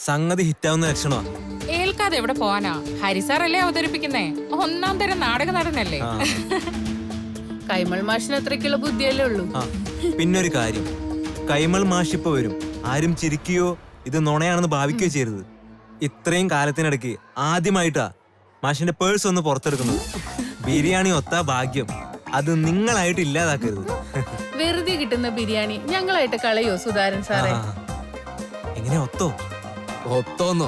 സംഗതി ഹിറ്റാവുന്ന ലക്ഷണമാ. ഏൽക്കാതെ എവിടെ പോവാനാ? ഹരിസാറല്ലേ അവതരിപ്പിക്കുന്നേ? ഒന്നാം തരം നാടക നടനല്ലേ? കൈമൾ മാഷിന് അത്രയ്ക്കുള്ള ബുദ്ധിയല്ലേ ഉള്ളൂ. പിന്നൊരു കാര്യം, കൈമൾ മാഷിപ്പ വരും. ആരും ചിരിക്കുകയോ ഇത് നുണയാണെന്ന് ഭാവിക്കുകയോ ചെയ്യരുത്. ഇത്രയും കാലത്തിനിടയ്ക്ക് ആദ്യമായിട്ടാ മാഷിന്റെ പേഴ്സ് ഒന്ന് പുറത്തെടുക്കുന്നത്. ബിരിയാണി ഒത്ത ഭാഗ്യം, അത് നിങ്ങളായിട്ട് ഇല്ലാതാക്കരുത്. വെറുതെ കിട്ടുന്ന ബിരിയാണി ഞങ്ങളായിട്ട് കളയോ സുധാരൻ സാറേ? എങ്ങനെ ഒത്തോ? ഒത്തോന്നോ?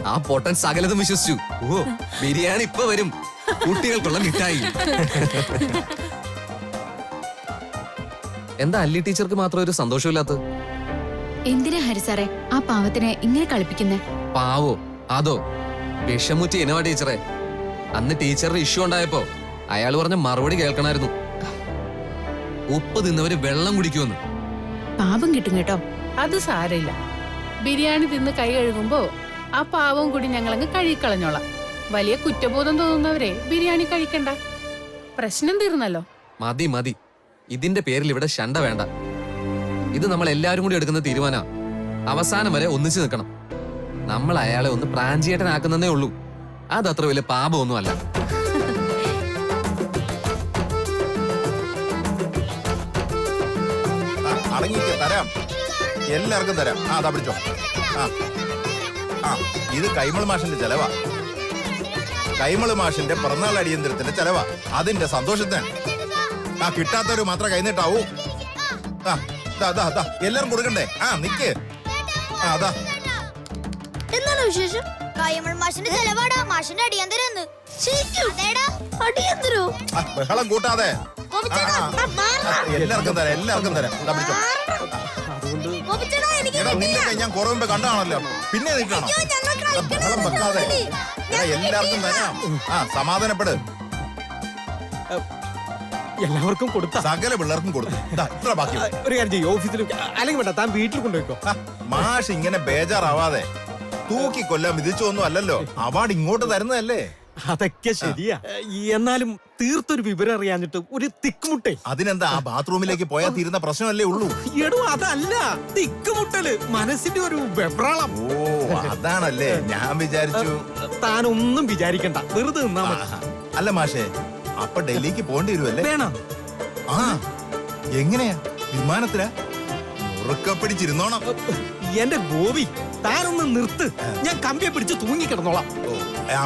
ആ പൊട്ടൻ സകലതും വിശ്വസിച്ചു. ഓ, ബിരിയാണി ഇപ്പൊ വരും, കുട്ടികൾക്കുള്ള മിഠായി. എന്താ അല്ലി ടീച്ചർക്ക് മാത്രം ഒരു സന്തോഷമില്ലാത്ത? എന്തിനാ ഹരിസാറേ ആ പാവത്തിനെ ഇങ്ങനെ കളിപ്പിക്കുന്നേ? പാവോ അതോ വിഷമുറ്റി ഇനവാ ടീച്ചറെ. അന്ന് ടീച്ചറുടെ ഇഷ്യൂ ഉണ്ടായപ്പോ അയാൾ പറഞ്ഞ മറുപടി കേൾക്കണായിരുന്നു. ഉപ്പ് തിന്നവര് വെള്ളം കുടിക്കുമെന്ന്. പാപം കിട്ടും കേട്ടോ. അത് സാരമില്ല. ബിരിയാണി തിന്ന് കൈ കഴുകുമ്പോ ആ പാവം കൂടി ഞങ്ങളങ്ങ് കഴുകിക്കളഞ്ഞോളാം. വലിയ കുറ്റബോധം തോന്നുന്നവരെ ബിരിയാണി കഴിക്കണ്ട. പ്രശ്നം തീർന്നല്ലോ. മതി മതി, ഇതിന്റെ പേരിൽ ഇവിടെ ശണ്ട വേണ്ട. ഇത് നമ്മൾ എല്ലാവരും കൂടി എടുക്കുന്ന തീരുമാനാ. അവസാനം വരെ ഒന്നിച്ചു നിൽക്കണം. നമ്മൾ അയാളെ ഒന്ന് പ്രാഞ്ചിയേട്ടനാക്കുന്നതേ ഉള്ളൂ. അതത്ര വലിയ പാപമൊന്നും അല്ല. തരാം, എല്ലാവർക്കും തരാം. അതാ പിടിച്ചോ. ഇത് കൈമൾ മാഷിന്റെ ചെലവാ. കൈമൾ മാഷിന്റെ പിറന്നാൾ അടിയന്തരത്തിന്റെ ചെലവാ. അതിന്റെ സന്തോഷത്തിന് കിട്ടാത്തവര് മാത്രം കൈനീട്ടാവൂ. എല്ലാരും കൊടുക്കണ്ടേ? നിക്ക്. അതാ എന്താണ് വിശേഷം? കൈമൾ മാഷിന്റെ ചെലവാടാ, മാഷിന്റെ അടിയന്തരം. അടിയന്തരോ? ബഹളം കൂട്ടാതെ എല്ലാവർക്കും തരാം, എല്ലാവർക്കും തരാം. ഞാൻ കുറവുമ്പോ കണ്ടാണല്ലോ, പിന്നെ നിൽക്കണം. ബഹളം വെക്കാതെ എല്ലാവർക്കും തരാം. സമാധാനപ്പെട്. എല്ലാവർക്കും കൊടുത്ത സകല പിള്ളേർക്കും കൊടുത്തു. ഇത്ര ബാക്കി ഒരു കാര്യം ചെയ്യും, ഓഫീസിൽ അല്ലെങ്കിൽ വേണ്ട, താൻ വീട്ടിൽ കൊണ്ടുപോയിക്കോ. മാഷ് ഇങ്ങനെ ബേജാറാവാതെ. തൂക്കി കൊല്ലാൻ വിധിച്ചൊന്നും അല്ലല്ലോ, അവാർഡ് ഇങ്ങോട്ട് തരുന്നതല്ലേ. അതൊക്കെ ശരിയാ. എന്നാലും തീർത്തൊരു വിവരം അറിയാഞ്ഞിട്ട് ഒരു തിക്കുമുട്ടേ. അതിനെന്താ, ആ ബാത്റൂമിലേക്ക് പോയാൽ തീരുന്ന പ്രശ്നമല്ലേ ഉള്ളൂ. എടോ അതല്ല, തിക്കുമുട്ടല് മനസ്സിന്റെ ഒരു വെപ്രാളം. ഓ അതാണല്ലേ. ഞാൻ വിചാരിച്ചു താനൊന്നും വിചാരിക്കണ്ട, വെറുതെ നിന്നാ മതി. അല്ല മാഷേ, അപ്പൊ ഡൽഹിക്ക് പോകേണ്ടി വരുമല്ലേ? വേണം. എങ്ങനെയാ? വിമാനത്തിലാ? മുറുക്ക പിടിച്ചിരുന്നോണം. എന്റെ ഗോപി, താനൊന്ന് നിർത്ത്. ഞാൻ കമ്പിയെ പിടിച്ച് തൂങ്ങിക്കിടന്നോളാം.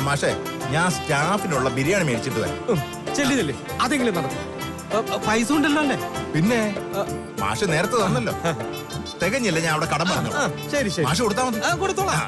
മാഷേ, ഞാൻ സ്റ്റാഫിനുള്ള ബിരിയാണി മേടിച്ചിട്ട് വരാം. ചെല്ലിതല്ലേ, അതെങ്കിലും നടക്കും. പൈസ ഉണ്ടല്ലോ അല്ലേ? പിന്നെ മാഷ് നേരത്തെ തന്നല്ലോ. തികഞ്ഞില്ല, ഞാൻ അവിടെ കടം പറഞ്ഞു. ശരി ശരി, മാഷ് കൊടുത്താൽ മതി. കൊടുത്തോളാം.